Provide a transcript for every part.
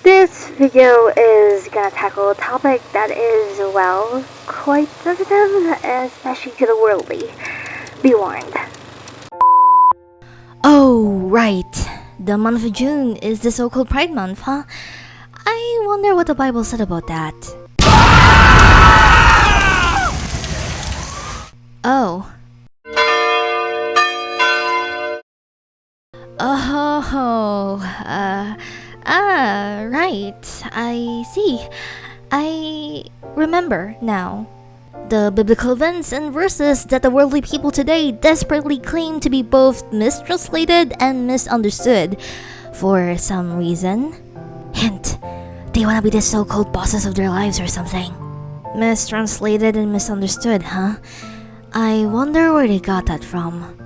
This video is gonna tackle a topic that is, well, quite sensitive, especially to the worldly. Be warned. Oh, right. The month of June is the so-called Pride Month, huh? I wonder what the Bible said about that. Oh. Right. I see. I remember now. The biblical events and verses that the worldly people today desperately claim to be both mistranslated and misunderstood for some reason. Hint, they wanna be the so-called bosses of their lives or something. Mistranslated and misunderstood, huh? I wonder where they got that from.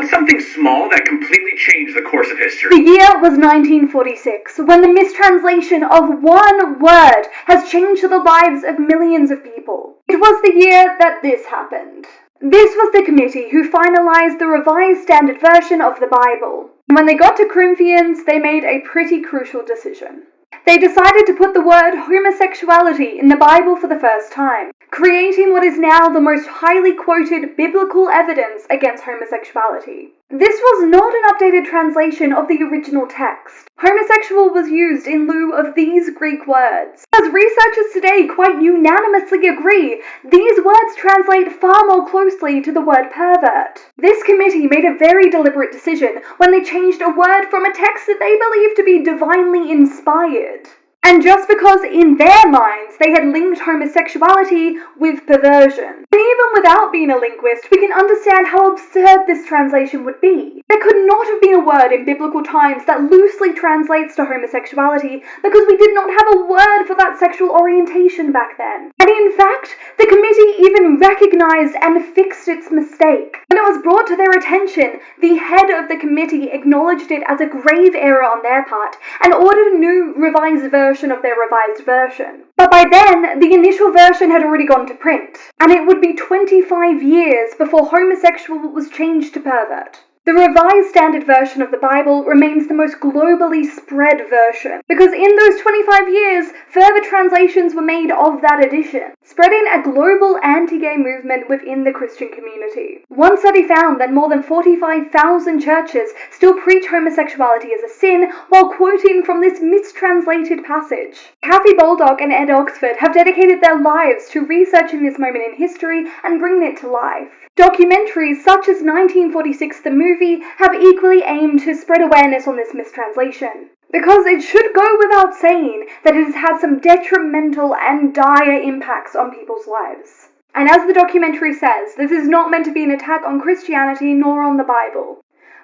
Something small that completely changed the course of history. The year was 1946, when the mistranslation of one word has changed the lives of millions of people. It was the year that this happened. This was the committee who finalized the Revised Standard Version of the Bible. When they got to Corinthians, they made a pretty crucial decision. They decided to put the word homosexuality in the Bible for the first time, creating what is now the most highly quoted biblical evidence against homosexuality. This was not an updated translation of the original text. Homosexual was used in lieu of these Greek words. As researchers today quite unanimously agree, these words translate far more closely to the word pervert. This committee made a very deliberate decision when they changed a word from a text that they believed to be divinely inspired. And just because in their minds they had linked homosexuality with perversion. And even without being a linguist, we can understand how absurd this translation would be. There could not have been a word in biblical times that loosely translates to homosexuality because we did not have a word for that sexual orientation back then. And in fact, the committee even recognized and fixed its mistake. When it was brought to their attention, the head of the committee acknowledged it as a grave error on their part and ordered a new revised version of their revised version. But by then, the initial version had already gone to print, and it would be 25 years before homosexual was changed to pervert. The Revised Standard Version of the Bible remains the most globally spread version, because in those 25 years, further translations were made of that edition, spreading a global anti-gay movement within the Christian community. One study found that more than 45,000 churches still preach homosexuality as a sin while quoting from this mistranslated passage. Kathy Baldock and Ed Oxford have dedicated their lives to researching this moment in history and bringing it to life. Documentaries such as 1946 The Movie have equally aimed to spread awareness on this mistranslation, because it should go without saying that it has had some detrimental and dire impacts on people's lives. And as the documentary says, this is not meant to be an attack on Christianity nor on the Bible.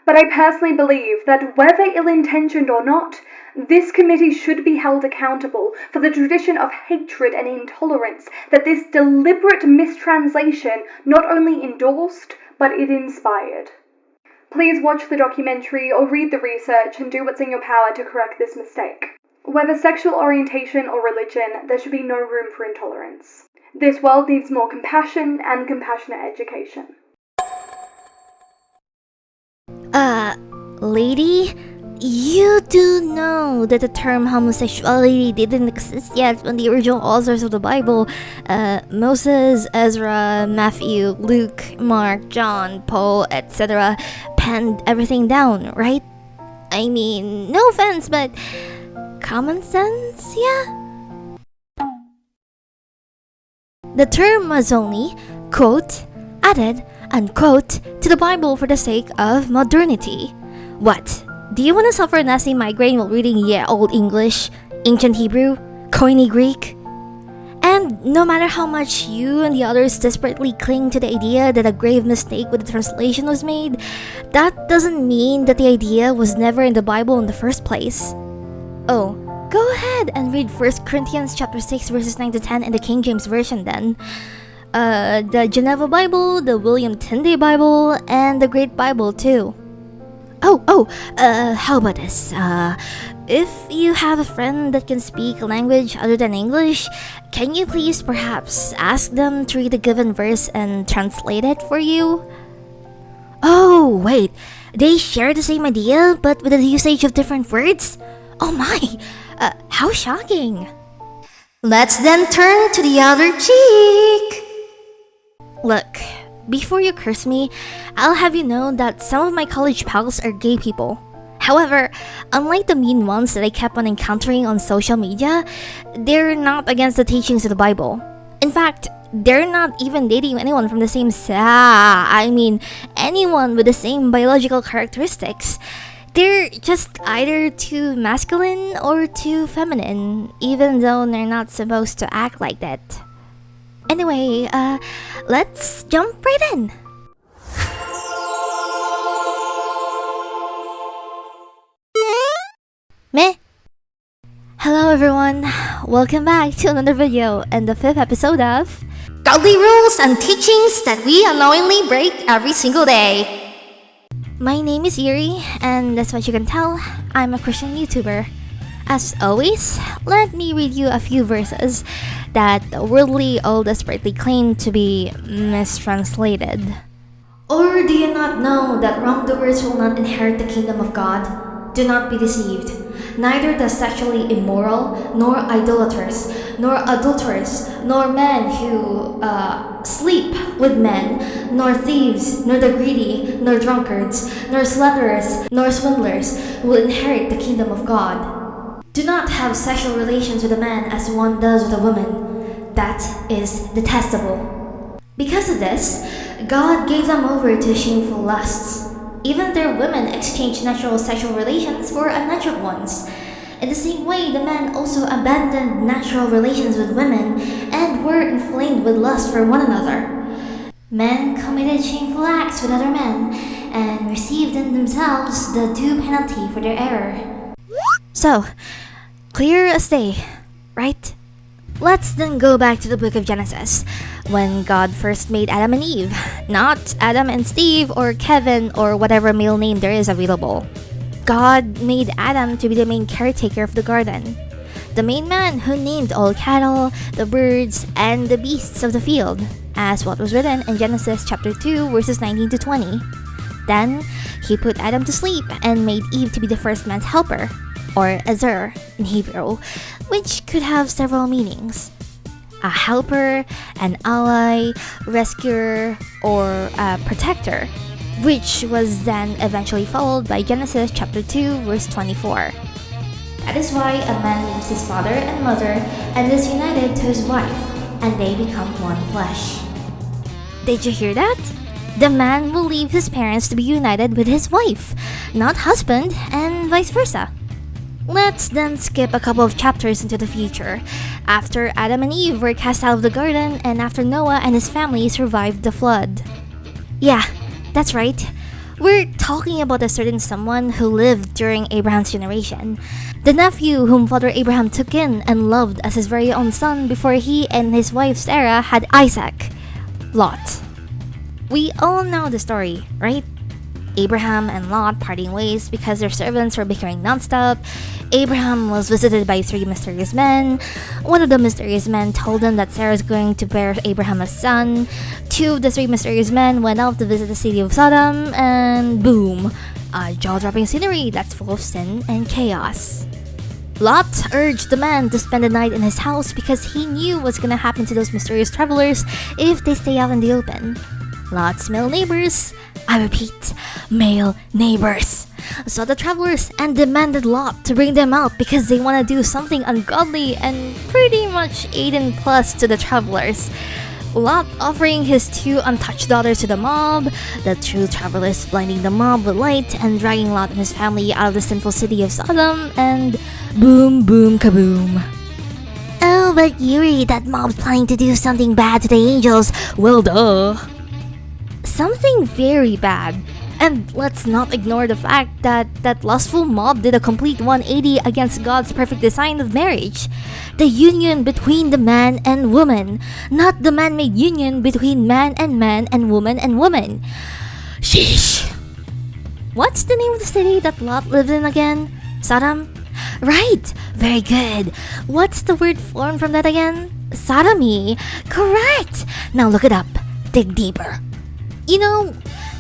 But I personally believe that whether ill-intentioned or not, this committee should be held accountable for the tradition of hatred and intolerance that this deliberate mistranslation not only endorsed, but it inspired. Please watch the documentary or read the research and do what's in your power to correct this mistake. Whether sexual orientation or religion, there should be no room for intolerance. This world needs more compassion and compassionate education. Lady? You do know that the term homosexuality didn't exist yet when the original authors of the Bible, Moses, Ezra, Matthew, Luke, Mark, John, Paul, etc., penned everything down, right? I mean, no offense, but common sense, yeah? The term was only, quote, added, unquote, to the Bible for the sake of modernity. What? Do you want to suffer a nasty migraine while reading Old English, Ancient Hebrew, Koine Greek? And no matter how much you and the others desperately cling to the idea that a grave mistake with the translation was made, that doesn't mean that the idea was never in the Bible in the first place. Oh, go ahead and read 1 Corinthians chapter 6 verses 9 to 10 in the King James Version then. The Geneva Bible, the William Tyndale Bible, and the Great Bible too. How about this? If you have a friend that can speak a language other than English, can you please perhaps ask them to read a given verse and translate it for you? Oh, wait, they share the same idea but with the usage of different words? Oh my! How shocking! Let's then turn to the other cheek! Look, before you curse me, I'll have you know that some of my college pals are gay people. However, unlike the mean ones that I kept on encountering on social media, they're not against the teachings of the Bible. In fact, they're not even dating anyone from the same anyone with the same biological characteristics. They're just either too masculine or too feminine, even though they're not supposed to act like that. Anyway, let's jump right in. Meh. Hello everyone, welcome back to another video and the 5th episode of Godly Rules and Teachings That We Unknowingly Break Every Single Day. My name is Yuri, and that's what you can tell, I'm a Christian YouTuber. As always, let me read you a few verses that worldly all desperately claim to be mistranslated. Or do you not know that wrongdoers will not inherit the kingdom of God? Do not be deceived. Neither the sexually immoral, nor idolaters, nor adulterers, nor men who sleep with men, nor thieves, nor the greedy, nor drunkards, nor slanderers, nor swindlers will inherit the kingdom of God. Do not have sexual relations with a man as one does with a woman. That is detestable. Because of this, God gave them over to shameful lusts. Even their women exchanged natural sexual relations for unnatural ones. In the same way, the men also abandoned natural relations with women and were inflamed with lust for one another. Men committed shameful acts with other men and received in themselves the due penalty for their error. So, clear as day, right? Let's then go back to the book of Genesis, when God first made Adam and Eve, not Adam and Steve or Kevin or whatever male name there is available. God made Adam to be the main caretaker of the garden, the main man who named all cattle, the birds, and the beasts of the field, as what was written in Genesis chapter 2 verses 19 to 20. Then, he put Adam to sleep and made Eve to be the first man's helper, or Ezer in Hebrew, which could have several meanings. A helper, an ally, rescuer, or a protector, which was then eventually followed by Genesis chapter 2 verse 24. That is why a man leaves his father and mother and is united to his wife, and they become one flesh. Did you hear that? The man will leave his parents to be united with his wife, not husband, and vice versa. Let's then skip a couple of chapters into the future, after Adam and Eve were cast out of the garden and after Noah and his family survived the flood. Yeah, that's right. We're talking about a certain someone who lived during Abraham's generation, the nephew whom Father Abraham took in and loved as his very own son before he and his wife Sarah had Isaac, Lot. We all know the story, right? Abraham and Lot parting ways because their servants were bickering nonstop. Abraham was visited by 3 mysterious men. One of the mysterious men told him that Sarah is going to bear Abraham a son. 2 of the 3 mysterious men went out to visit the city of Sodom, and boom, a jaw-dropping scenery that's full of sin and chaos. Lot urged the man to spend the night in his house because he knew what's gonna happen to those mysterious travelers if they stay out in the open. Lot's male neighbors, I repeat, male neighbors, saw the travelers and demanded Lot to bring them out because they want to do something ungodly and pretty much 18 plus to the travelers. Lot offering his 2 untouched daughters to the mob, the true travelers blinding the mob with light and dragging Lot and his family out of the sinful city of Sodom, and boom boom kaboom. Oh, but Yuri, that mob's planning to do something bad to the angels. Well, duh. Something very bad. And let's not ignore the fact that that lustful mob did a complete 180 against God's perfect design of marriage. The union between the man and woman, not the man-made union between man and woman and woman. Sheesh. What's the name of the city that Lot lived in again? Sodom? Right, very good. What's the word formed from that again? Sodomy. Correct. Now look it up. Dig deeper. You know,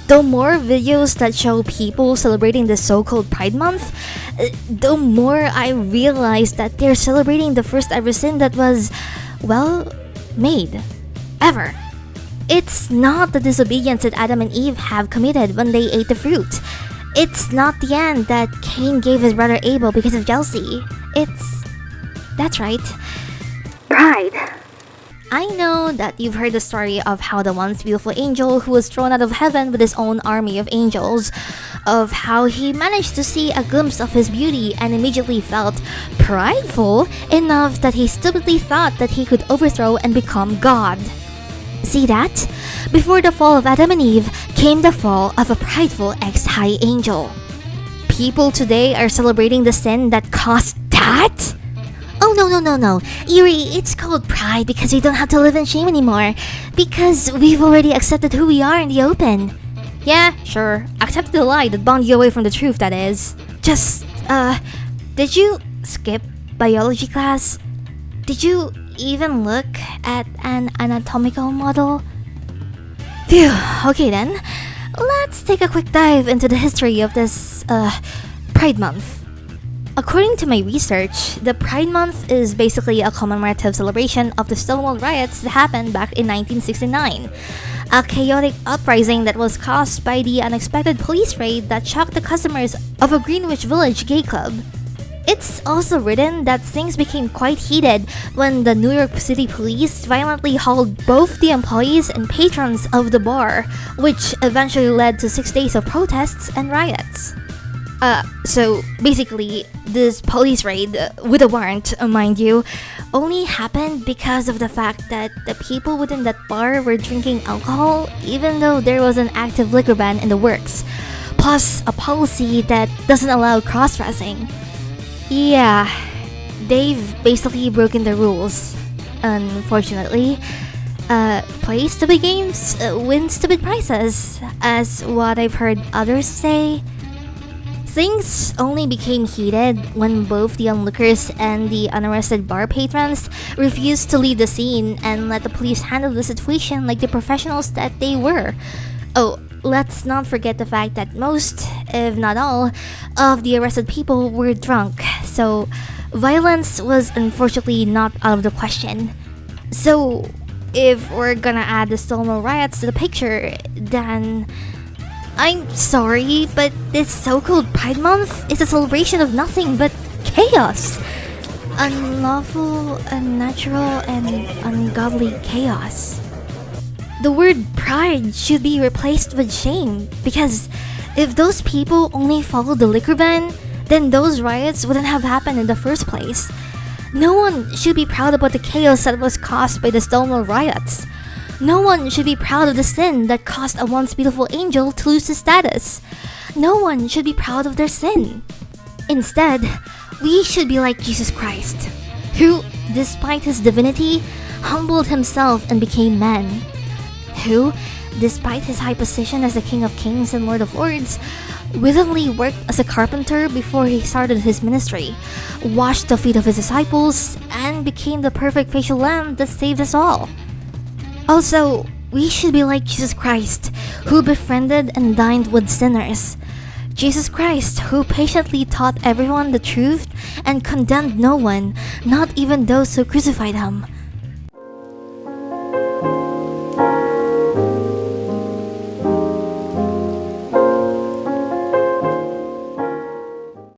The more videos that show people celebrating the so-called Pride Month, the more I realize that they're celebrating the first ever sin that was, well, made. Ever. It's not the disobedience that Adam and Eve have committed when they ate the fruit. It's not the end that Cain gave his brother Abel because of jealousy. That's right. Pride. I know that you've heard the story of how the once beautiful angel who was thrown out of heaven with his own army of angels, of how he managed to see a glimpse of his beauty and immediately felt prideful enough that he stupidly thought that he could overthrow and become God. See that? Before the fall of Adam and Eve came the fall of a prideful ex-high angel. People today are celebrating the sin that caused that? Oh no. Yuri, it's called pride because we don't have to live in shame anymore. Because we've already accepted who we are in the open. Yeah, sure. Accept the lie that bound you away from the truth, that is. Just, did you skip biology class? Did you even look at an anatomical model? Phew, okay then. Let's take a quick dive into the history of this, Pride Month. According to my research, the Pride Month is basically a commemorative celebration of the Stonewall riots that happened back in 1969. A chaotic uprising that was caused by the unexpected police raid that shocked the customers of a Greenwich Village gay club. It's also written that things became quite heated when the New York City police violently hauled both the employees and patrons of the bar, which eventually led to 6 days of protests and riots. So basically, this police raid, with a warrant, mind you, only happened because of the fact that the people within that bar were drinking alcohol, even though there was an active liquor ban in the works, plus a policy that doesn't allow cross-dressing. Yeah, they've basically broken the rules. Unfortunately, play stupid games, win stupid prizes, as what I've heard others say. Things only became heated when both the onlookers and the unarrested bar patrons refused to leave the scene and let the police handle the situation like the professionals that they were. Oh, let's not forget the fact that most, if not all, of the arrested people were drunk, so violence was unfortunately not out of the question. So, if we're gonna add the Stonewall riots to the picture, then I'm sorry, but this so-called Pride Month is a celebration of nothing but chaos. Unlawful, unnatural, and ungodly chaos. The word pride should be replaced with shame, because if those people only followed the liquor ban, then those riots wouldn't have happened in the first place. No one should be proud about the chaos that was caused by the Stonewall riots. No one should be proud of the sin that caused a once beautiful angel to lose his status. No one should be proud of their sin. Instead, we should be like Jesus Christ, who, despite his divinity, humbled himself and became man. Who, despite his high position as the King of Kings and Lord of Lords, willingly worked as a carpenter before he started his ministry, washed the feet of his disciples, and became the perfect facial lamb that saved us all. Also, we should be like Jesus Christ, who befriended and dined with sinners. Jesus Christ, who patiently taught everyone the truth and condemned no one, not even those who crucified him.